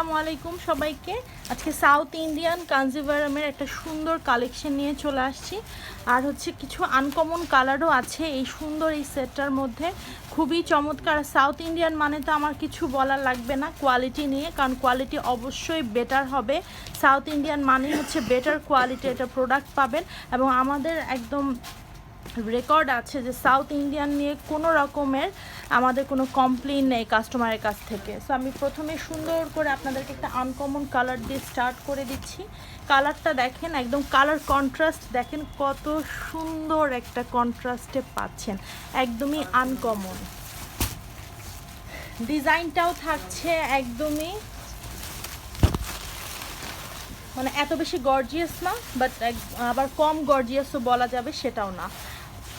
আসসালামু আলাইকুম সবাইকে। আজকে সাউথ ইন্ডিয়ান কাঞ্জিভারামের একটা সুন্দর কালেকশন নিয়ে চলে আসছি। আর হচ্ছে কিছু আনকমন কালারও আছে এই সুন্দর এই সেটটার মধ্যে, খুবই চমৎকার। সাউথ ইন্ডিয়ান মানে তো আমার কিছু বলার লাগবে না কোয়ালিটি নিয়ে, কারণ কোয়ালিটি অবশ্যই বেটার হবে। সাউথ ইন্ডিয়ান মানে হচ্ছে বেটার কোয়ালিটি এটা প্রোডাক্ট পাবেন, এবং আমাদের একদম রেকর্ড আছে যে সাউথ ইন্ডিয়ান নিয়ে কোনো রকমের আমাদের কোনো কমপ্লেন নেই কাস্টমারের কাছ থেকে। সো আমি প্রথমে সুন্দর করে আপনাদেরকে একটা আনকমন কালার দিয়ে স্টার্ট করে দিচ্ছি। কালারটা দেখেন, একদম কালার কন্ট্রাস্ট দেখেন কত সুন্দর একটা কন্ট্রাস্টে পাচ্ছেন, একদমই আনকমন। ডিজাইনটাও থাকছে একদমই মানে এত বেশি গর্জিয়াস না, বাট আবার কম গর্জিয়াসও বলা যাবে সেটাও না।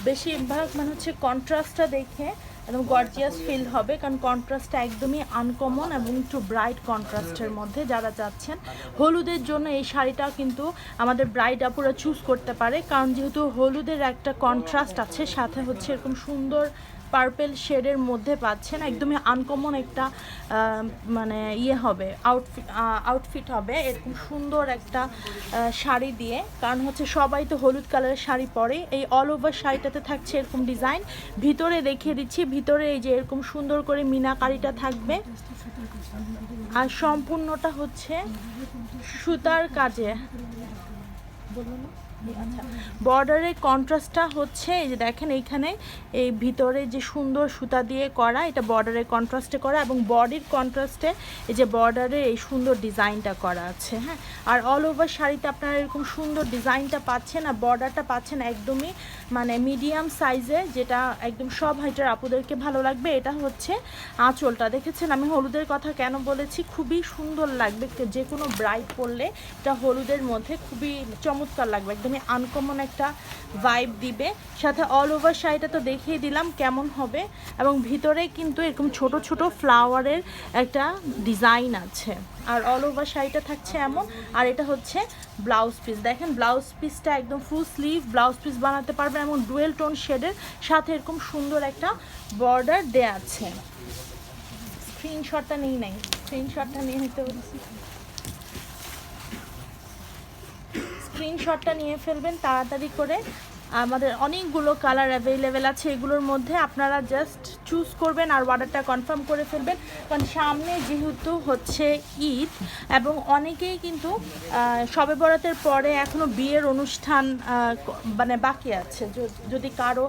বেশিরভাগ মানে হচ্ছে কন্ট্রাস্টটা দেখে একদম গর্জিয়াস ফিল হবে, কারণ কন্ট্রাস্টটা একদমই আনকমন এবং একটু ব্রাইট কন্ট্রাস্টের মধ্যে যারা যাচ্ছেন। হলুদের জন্য এই শাড়িটাও কিন্তু আমাদের ব্রাইড আপুরা চুজ করতে পারে, কারণ যেহেতু হলুদের একটা কন্ট্রাস্ট আছে, সাথে হচ্ছে এরকম সুন্দর পার্পেল শেডের মধ্যে পাচ্ছেন, একদমই আনকমন একটা মানে হবে আউটফিট হবে এরকম সুন্দর একটা শাড়ি দিয়ে। কারণ হচ্ছে সবাই তো হলুদ কালারের শাড়ি পরে। এই অল ওভার শাড়িটাতে থাকছে এরকম ডিজাইন, ভিতরে দেখিয়ে দিচ্ছি, ভিতরে এই যে এরকম সুন্দর করে মিনাকারিটা থাকবে, আর সম্পূর্ণটা হচ্ছে সুতার কাজে। বলুন না, আচ্ছা, বর্ডারের কন্ট্রাস্টটা হচ্ছে এই যে দেখেন এইখানে এই ভিতরে যে সুন্দর সুতা দিয়ে করা, এটা বর্ডারের কন্ট্রাস্টে করা, এবং বডির কন্ট্রাস্টে এই যে বর্ডারে এই সুন্দর ডিজাইনটা করা আছে। হ্যাঁ, আর অল ওভার শাড়িতে আপনারা এরকম সুন্দর ডিজাইনটা পাচ্ছেন, আর বর্ডারটা পাচ্ছেন একদমই মানে মিডিয়াম সাইজে, যেটা একদম সব হাইটের আপুদেরকে ভালো লাগবে। এটা হচ্ছে আঁচলটা, দেখেছেন আমি হলুদের কথা কেন বলেছি, খুবই সুন্দর লাগবে, যে কোনো ব্রাইড পরলে এটা হলুদের মধ্যে খুবই চমৎকার লাগবে, একদমই আনকমন একটা ভাইব দিবে। সাথে অল ওভার শাড়িটা তো দেখিয়ে দিলাম কেমন হবে, এবং ভিতরে কিন্তু এরকম ছোট ছোট ফ্লাওয়ারের একটা ডিজাইন আছে, আর অল ওভার শাড়িটা থাকছে এমন। আর এটা হচ্ছে ব্লাউজ পিস, দেখেন ব্লাউজ পিসটা একদম ফুল স্লিভ ব্লাউজ পিস বানাতে পারবেন, এমন ডুয়েল টোন শেডের সাথে এরকম সুন্দর একটা বর্ডার দেয়া আছে। স্ক্রিনশটটা নেই নাই, স্ক্রিনশটটা নিয়ে নিতে বলছি, স্ক্রিনশটটা নিয়ে ফেলবেন তাড়াতাড়ি করে। আমাদের অনেকগুলো কালার অ্যাভেলেবেল আছে, এগুলোর মধ্যে আপনারা জাস্ট চুজ করবেন আর অর্ডারটা কনফার্ম করে ফেলবেন, কারণ সামনে যেহেতু হচ্ছে ঈদ, এবং অনেকেই কিন্তু শবে বরাতের পরে এখনও বিয়ের অনুষ্ঠান মানে বাকি আছে। যদি কারো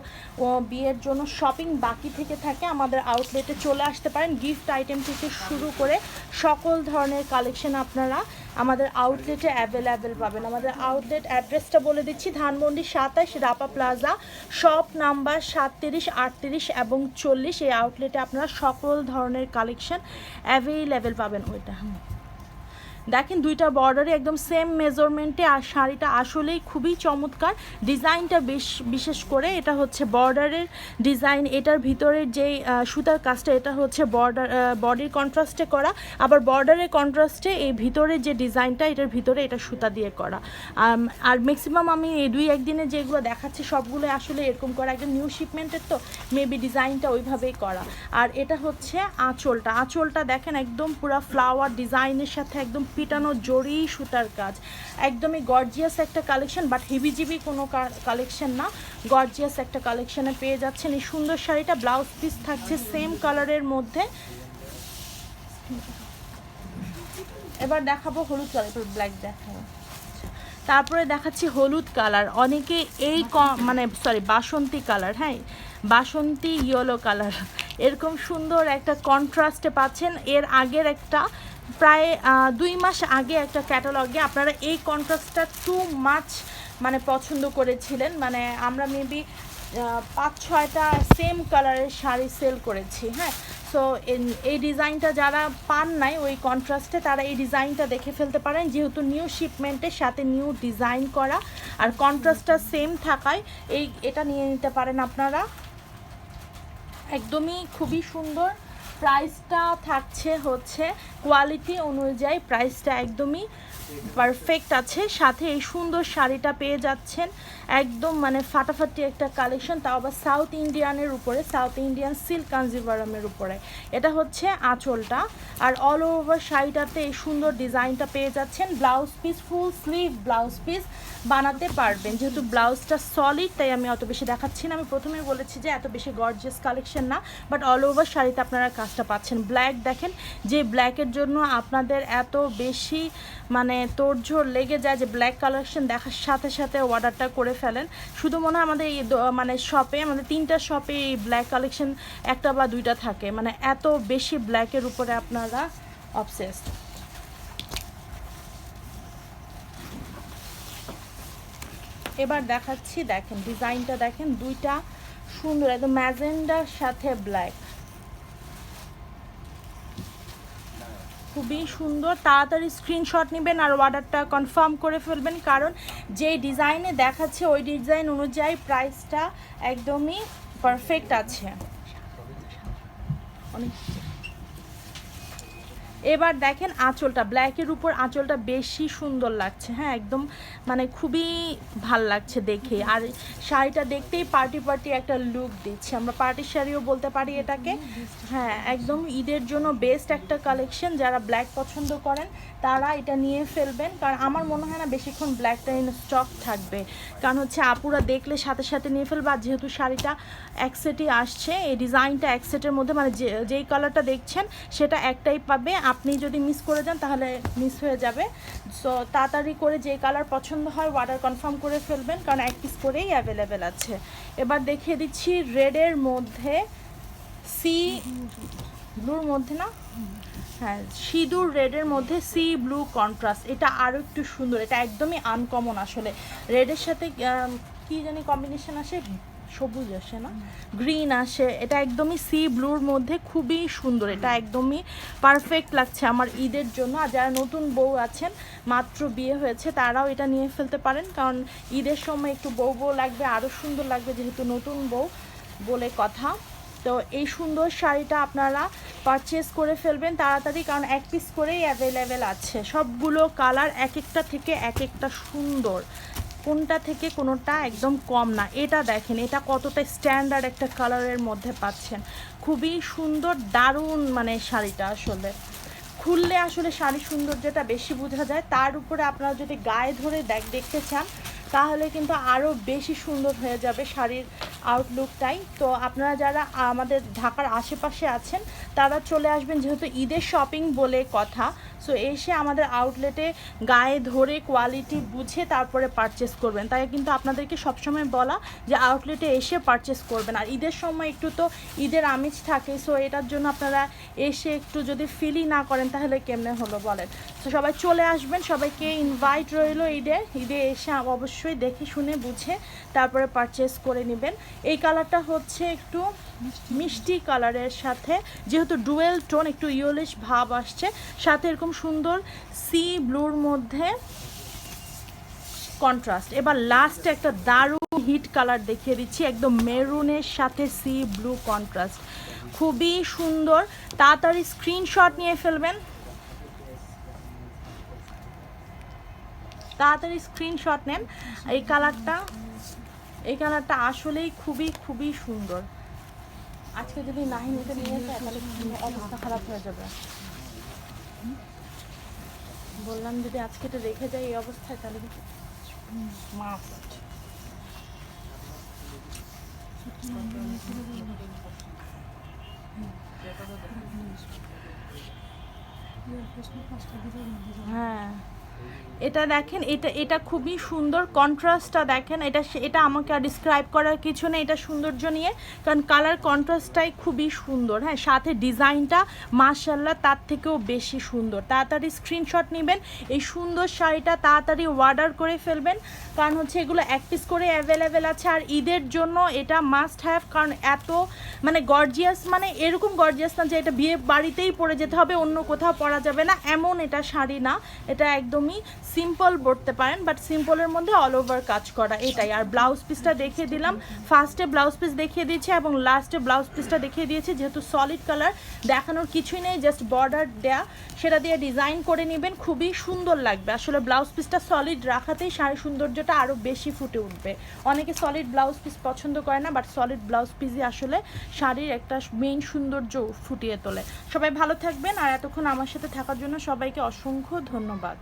বিয়ের জন্য শপিং বাকি থেকে থাকে, আমাদের আউটলেটে চলে আসতে পারেন। গিফট আইটেম থেকে শুরু করে সকল ধরনের কালেকশন আপনারা আমাদের আউটলেটে অ্যাভেলেবেল পাবেন। আমাদের আউটলেট অ্যাড্রেসটা বলে দিচ্ছি, Dhanmondi 27 Rapa plaza, shop number 37, 38 এবং 40। এই আউটলেটে আপনারা সকল ধরনের কালেকশন অ্যাভেলেবেল পাবেন। ওইটা দেখেন দুইটা বর্ডারে একদম সেম মেজারমেন্টে, আর শাড়িটা আসলেই খুবই চমৎকার। ডিজাইনটা বিশেষ করে এটা হচ্ছে বর্ডারের ডিজাইন, এটার ভিতরের যেই সুতার কাজটা এটা হচ্ছে বডির কন্ট্রাস্টে করা, আবার বর্ডারের কন্ট্রাস্টে এই ভিতরের যে ডিজাইনটা এটার ভিতরে এটা সুতা দিয়ে করা। আর ম্যাক্সিমাম আমি এই 2-1 দিনে যেগুলো দেখাচ্ছি সবগুলো আসলে এরকম করা, একদম নিউ শিপমেন্টের তো মেবি ডিজাইনটা ওইভাবেই করা। আর এটা হচ্ছে আঁচলটা দেখেন একদম পুরো ফ্লাওয়ার ডিজাইনের সাথে একদম পিটানো জরি সুতার কাজ, একদমই গর্জিয়াস একটা কালেকশন, বাট হিবিজিবি কোনো কালেকশন না, গর্জিয়াস একটা কালেকশনে পেয়ে যাচ্ছেন এই সুন্দর শাড়িটা। ব্লাউজ পিস থাকছে সেম কালারের মধ্যে। এবার দেখাবো হলুদ কালার, ব্ল্যাক দেখাবো, তারপরে দেখাচ্ছি হলুদ কালার। অনেকে এই মানে বাসন্তী কালার, হ্যাঁ বাসন্তী ইয়েলো কালার, এরকম সুন্দর একটা কন্ট্রাস্টে পাচ্ছেন। এর আগের একটা প্রায় 2 মাস আগে একটা ক্যাটালগে আপনারা এই কন্ট্রাস্টটা টু মাচ মানে পছন্দ করেছিলেন, মানে আমরা মেবি 5-6টা সেম কালারের শাড়ি সেল করেছি। হ্যাঁ, সো এই ডিজাইনটা যারা পান নাই ওই কন্ট্রাস্টে, তারা এই ডিজাইনটা দেখে ফেলতে পারেন, যেহেতু নিউ শিপমেন্টের সাথে নিউ ডিজাইন করা, আর কন্ট্রাস্টটা সেম থাকায় এটা নিয়ে নিতে পারেন আপনারা, একদমই খুবই সুন্দর। প্রাইসটা থাকছে হচ্ছে কোয়ালিটি অনুযায়ী, প্রাইসটা একদমই পারফেক্ট আছে। সাথে এই সুন্দর শাড়িটা পেয়ে যাচ্ছেন একদম মানে ফাটাফাটি একটা কালেকশন, তাও আবার সাউথ ইন্ডিয়ানের উপরে, সাউথ ইন্ডিয়ান সিল্ক কাঞ্জিভারামের উপরে। এটা হচ্ছে আঁচলটা, আর অল ওভার শাড়িটাতে এই সুন্দর ডিজাইনটা পেয়ে যাচ্ছেন। Blouse piece full sleeve blouse piece বানাতে পারবেন, যেহেতু ব্লাউজটা সলিড তাই আমি অত বেশি দেখাচ্ছি না। আমি প্রথমেই বলেছি যে এত বেশি গর্জিয়াস কালেকশন না, বাট অল ওভার শাড়িতে আপনারা কাজটা পাচ্ছেন। ব্ল্যাক দেখেন, যে ব্ল্যাকের জন্য আপনাদের এত বেশি মানে তোড়জোড় লেগে যায় যে ব্ল্যাক কালেকশন দেখার সাথে সাথে অর্ডারটা করে ফেলেন। শুধু মনে হয় আমাদের এই মানে শপে, আমাদের 3টা শপে এই ব্ল্যাক কালেকশন 1টা বা 2টা থাকে, মানে এত বেশি ব্ল্যাকের উপরে আপনারা অবসেসড। এবার দেখাচ্ছি, দেখেন ডিজাইনটা দেখেন, 2টা সুন্দর একদম ম্যাজেন্ডার সাথে ব্ল্যাক, খুবই সুন্দর। তাড়াতাড়ি স্ক্রিনশট নেবেন আর অর্ডারটা কনফার্ম করে ফেলবেন, কারণ যেই ডিজাইনে দেখাচ্ছে ওই ডিজাইন অনুযায়ী প্রাইসটা একদমই পারফেক্ট আছে। অনেক এবার দেখেন আঁচলটা, ব্ল্যাকের উপর আঁচলটা বেশি সুন্দর লাগছে, হ্যাঁ একদম মানে খুবই ভাল লাগছে দেখে। আর শাড়িটা দেখতেই পার্টি পার্টি একটা লুক দিচ্ছে, আমরা পার্টি শাড়িও বলতে পারি এটাকে। হ্যাঁ একদম ঈদের জন্য বেস্ট একটা কালেকশন, যারা ব্ল্যাক পছন্দ করেন তারা এটা নিয়ে ফেলবেন, কারণ আমার মনে হয় না বেশিক্ষণ ব্ল্যাকটা ইন স্টক থাকবে, কারণ হচ্ছে আপুরা দেখলে সাথে সাথে নিয়ে ফেলবে। আর যেহেতু শাড়িটা এক সেটই আসছে, এই ডিজাইনটা এক সেটের মধ্যে, মানে যেই কালারটা দেখছেন সেটা একটাই পাবে, আপনি যদি মিস করে যান তাহলে মিস হয়ে যাবে। সো তাড়াতাড়ি করে যে কালার পছন্দ হয় অর্ডার কনফার্ম করে ফেলবেন, কারণ এক পিস করেই অ্যাভেলেবেল আছে। এবার দেখিয়ে দিচ্ছি রেডের মধ্যে, সি ব্লুর মধ্যে না, হ্যাঁ সিঁদুর রেডের মধ্যে সি ব্লু কন্ট্রাস্ট। এটা আরও একটু সুন্দর, এটা একদমই আনকমন আসলে। রেডের সাথে কি জানি কম্বিনেশন আসে, সবুজ আসে না, গ্রিন আসে, এটা একদমই সি ব্লুর মধ্যে খুবই সুন্দর, এটা একদমই পারফেক্ট লাগছে আমার ঈদের জন্য। আর যারা নতুন বউ আছেন, মাত্র বিয়ে হয়েছে, তারাও এটা নিয়ে ফেলতে পারেন, কারণ ঈদের সময় একটু বউ বউ লাগবে, আরও সুন্দর লাগবে যেহেতু নতুন বউ বলে কথা। তো এই সুন্দর শাড়িটা আপনারা পারচেস করে ফেলবেন তাড়াতাড়ি, কারণ এক পিস করেই অ্যাভেলেবেল আছে। সবগুলো কালার এক একটা থেকে এক একটা সুন্দর, কোনটা থেকে কোনোটা একদম কম না। এটা দেখেন, এটা কতটা স্ট্যান্ডার্ড একটা কালারের মধ্যে পাচ্ছেন, খুবই সুন্দর দারুণ। মানে শাড়িটা আসলে খুললে আসলে শাড়ির সৌন্দর্যটা বেশি বোঝা যায়। তার উপরে আপনারা যদি গায়ে ধরে দেখতে চান তাহলে কিন্তু আরও বেশি সুন্দর হয়ে যাবে শাড়ির আউটলুকটাই। তো আপনারা যারা আমাদের ঢাকার আশেপাশে আছেন তারা চলে আসবেন, যেহেতু ঈদের শপিং বলে কথা, সো এসে আমাদের আউটলেটে গায়ে ধরে কোয়ালিটি বুঝে তারপরে পারচেস করবেন। তাই কিন্তু আপনাদেরকে সবসময় বলা যে আউটলেটে এসে পারচেস করবেন। আর ঈদের সময় একটু তো ঈদের আমেজ থাকে, সো এটার জন্য আপনারা এসে একটু যদি ফিলই না করেন তাহলে কেমনে হলো বলেন। তো সবাই চলে আসবেন, সবাইকে ইনভাইট রইল ঈদে এসে অবশ্যই দেখে শুনে বুঝে তারপরে পারচেস করে নেবেন। এই কালারটা হচ্ছে একটু মিষ্টি কালারের সাথে, যেহেতু ডুয়েল টোন একটু ইয়েলোইশ ভাব আসছে, সাথে এরকম সুন্দর সি ব্লুর মধ্যে কন্ট্রাস্ট। এবার লাস্টে একটা দারুণ হিট কালার দেখিয়ে দিচ্ছি, একদম মেরুনের সাথে সি ব্লু কন্ট্রাস্ট, খুবই সুন্দর। তাড়াতাড়ি স্ক্রিনশট নিয়ে ফেলবেন, তাড়াতাড়ি স্ক্রিনশট নেন। এই কালারটা আসলেই খুবই খুবই সুন্দর। আজকে যদি নাহি নিতে নিয়ে যায় তাহলে অবস্থা খারাপ হয়ে যাবে। বললাম যদি আজকে এটা রেখে যায় এই অবস্থায় তাহলে মাস্ট। হ্যাঁ এটা দেখেন, এটা খুবই সুন্দর, কন্ট্রাস্টটা দেখেন। এটা আমাকে আর ডিসক্রাইব করার কিছু নেই এটা সৌন্দর্য নিয়ে, কারণ কালার কন্ট্রাস্টটাই খুবই সুন্দর। হ্যাঁ সাথে ডিজাইনটা মাশাআল্লাহ তার থেকেও বেশি সুন্দর। তাড়াতাড়ি স্ক্রিনশট নেবেন, এই সুন্দর শাড়িটা তাড়াতাড়ি অর্ডার করে ফেলবেন, কারণ হচ্ছে এগুলো এক পিস করে অ্যাভেলেবেল আছে। আর ঈদের জন্য এটা মাস্ট হ্যাভ, কারণ এত মানে গর্জিয়াস, মানে এরকম গর্জিয়াস না যে এটা বিয়ে বাড়িতেই পরে যেতে হবে, অন্য কোথাও পরা যাবে না এমন এটা শাড়ি না, এটা একদম একদমই সিম্পল পরতে পারেন, বাট সিম্পলের মধ্যে অল ওভার কাজ করা এটাই। আর ব্লাউজ পিসটা দেখিয়ে দিলাম, ফার্স্টে ব্লাউজ পিস দেখিয়ে দিয়েছি এবং লাস্টে ব্লাউজ পিসটা দেখিয়ে দিয়েছি। যেহেতু সলিড কালার দেখানোর কিছুই নেই, জাস্ট বর্ডার দেয়া, সেটা দিয়ে ডিজাইন করে নেবেন, খুবই সুন্দর লাগবে। আসলে ব্লাউজ পিসটা সলিড রাখাতেই শাড়ির সৌন্দর্যটা আরও বেশি ফুটে উঠবে। অনেকে সলিড ব্লাউজ পিস পছন্দ করে না, বাট সলিড ব্লাউজ পিসই আসলে শাড়ির একটা মেইন সৌন্দর্য ফুটিয়ে তোলে। সবাই ভালো থাকবেন, আর এতক্ষণ আমার সাথে থাকার জন্য সবাইকে অসংখ্য ধন্যবাদ।